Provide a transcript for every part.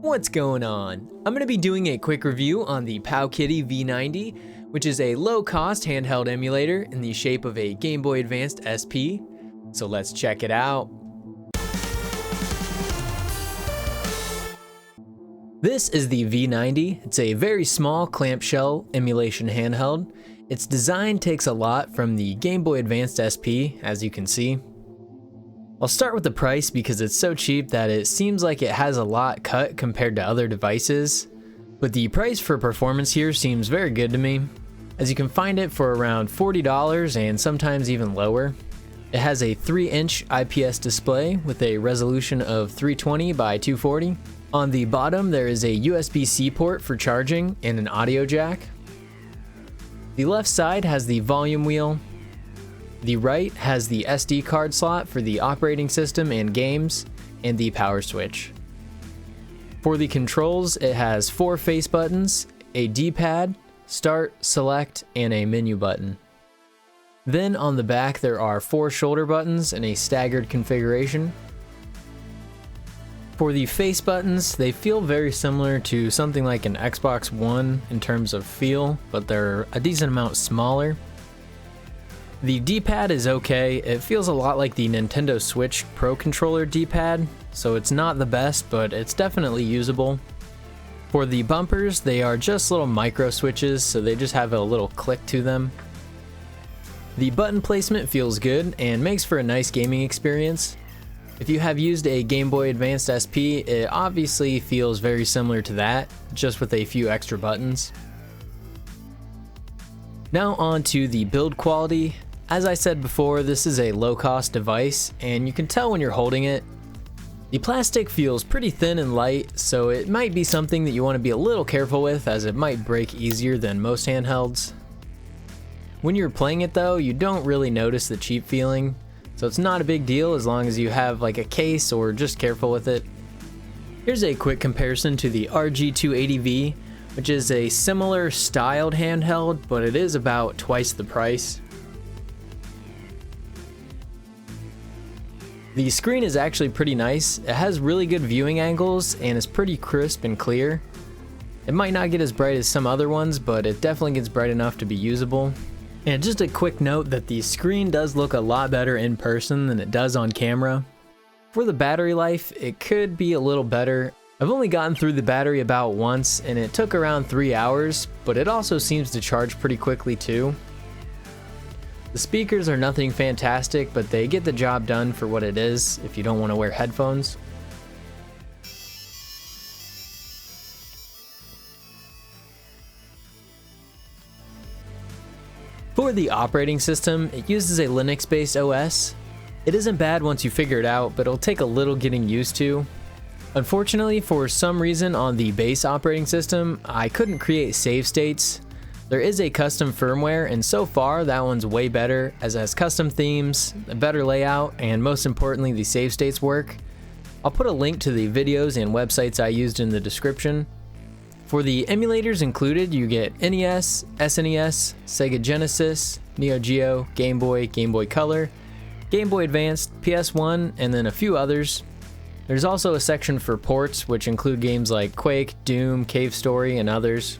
What's going on? I'm going to be doing a quick review on the Powkiddy V90, which is a low-cost handheld emulator in the shape of a Game Boy Advanced SP. So let's check it out. This is the V90. It's a very small clamshell emulation handheld. Its design takes a lot from the Game Boy Advanced SP, as you can see. I'll start with the price because it's so cheap that it seems like it has a lot cut compared to other devices. But the price for performance here seems very good to me, as you can find it for around $40 and sometimes even lower. It has a 3-inch IPS display with a resolution of 320 by 240. On the bottom there is a USB-C port for charging and an audio jack. The left side has the volume wheel. The right has the SD card slot for the operating system and games, and the power switch. For the controls, it has 4 face buttons, a D-pad, start, select, and a menu button. Then on the back there are 4 shoulder buttons in a staggered configuration. For the face buttons, they feel very similar to something like an Xbox One in terms of feel, but they're a decent amount smaller. The D-pad is okay. It feels a lot like the Nintendo Switch Pro Controller D-pad, so it's not the best, but it's definitely usable. For the bumpers, they are just little micro switches, so they just have a little click to them. The button placement feels good and makes for a nice gaming experience. If you have used a Game Boy Advanced SP, it obviously feels very similar to that, just with a few extra buttons. Now on to the build quality. As I said before, this is a low-cost device, and you can tell when you're holding it. The plastic feels pretty thin and light, so it might be something that you want to be a little careful with, as it might break easier than most handhelds. When you're playing it though, you don't really notice the cheap feeling, so it's not a big deal as long as you have like a case or just careful with it. Here's a quick comparison to the RG280V, which is a similar styled handheld, but it is about twice the price. The screen is actually pretty nice. It has really good viewing angles and is pretty crisp and clear. It might not get as bright as some other ones, but it definitely gets bright enough to be usable. And just a quick note that the screen does look a lot better in person than it does on camera. For the battery life, it could be a little better. I've only gotten through the battery about once and it took around 3 hours, but it also seems to charge pretty quickly too. The speakers are nothing fantastic, but they get the job done for what it is if you don't want to wear headphones. For the operating system, it uses a Linux-based OS. It isn't bad once you figure it out, but it'll take a little getting used to. Unfortunately, for some reason on the base operating system, I couldn't create save states. There is a custom firmware, and so far that one's way better, as it has custom themes, a better layout, and most importantly the save states work. I'll put a link to the videos and websites I used in the description. For the emulators included, you get NES, SNES, Sega Genesis, Neo Geo, Game Boy Color, Game Boy Advanced, PS1, and then a few others. There's also a section for ports, which include games like Quake, Doom, Cave Story, and others.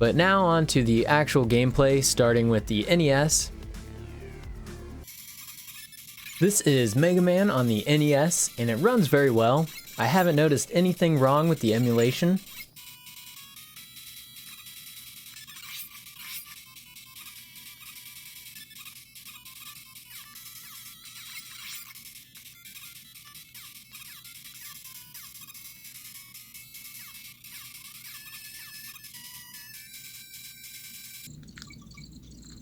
But now on to the actual gameplay, starting with the NES. This is Mega Man on the NES, and it runs very well. I haven't noticed anything wrong with the emulation.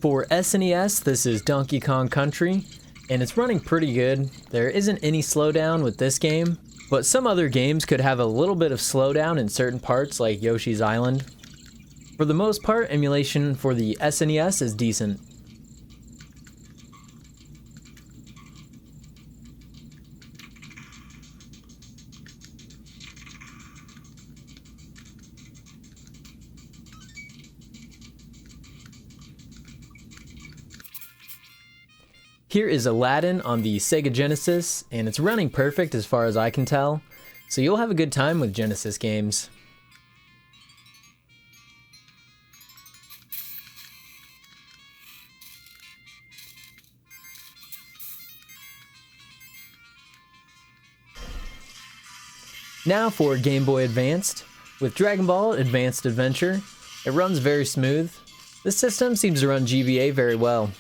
For SNES, this is Donkey Kong Country, and it's running pretty good. There isn't any slowdown with this game, but some other games could have a little bit of slowdown in certain parts, like Yoshi's Island. For the most part, emulation for the SNES is decent. Here is Aladdin on the Sega Genesis, and it's running perfect as far as I can tell. so you'll have a good time with Genesis games. Now for Game Boy Advanced. With Dragon Ball Advanced Adventure, it runs very smooth. This system seems to run GBA very well.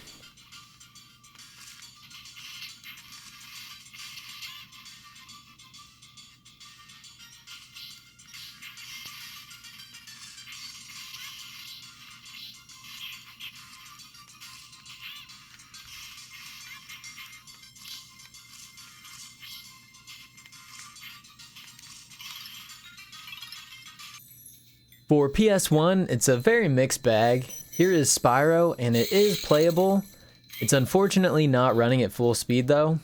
For PS1, it's a very mixed bag. Here is Spyro, and it is playable. It's unfortunately not running at full speed though.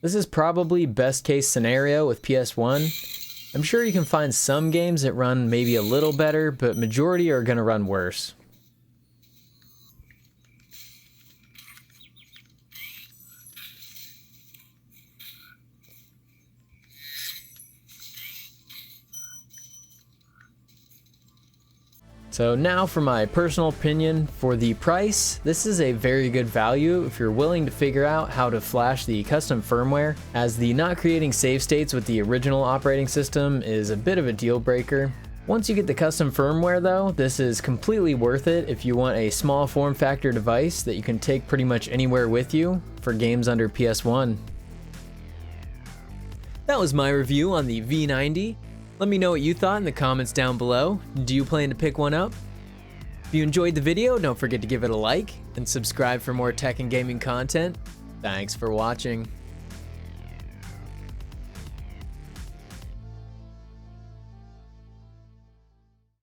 This is probably best case scenario with PS1. I'm sure you can find some games that run maybe a little better, but majority are gonna run worse. So now for my personal opinion, for the price, this is a very good value if you're willing to figure out how to flash the custom firmware, as the not creating save states with the original operating system is a bit of a deal breaker. Once you get the custom firmware though, this is completely worth it if you want a small form factor device that you can take pretty much anywhere with you for games under PS1. That was my review on the V90. Let me know what you thought in the comments down below. Do you plan to pick one up? If you enjoyed the video, don't forget to give it a like and subscribe for more tech and gaming content. Thanks for watching.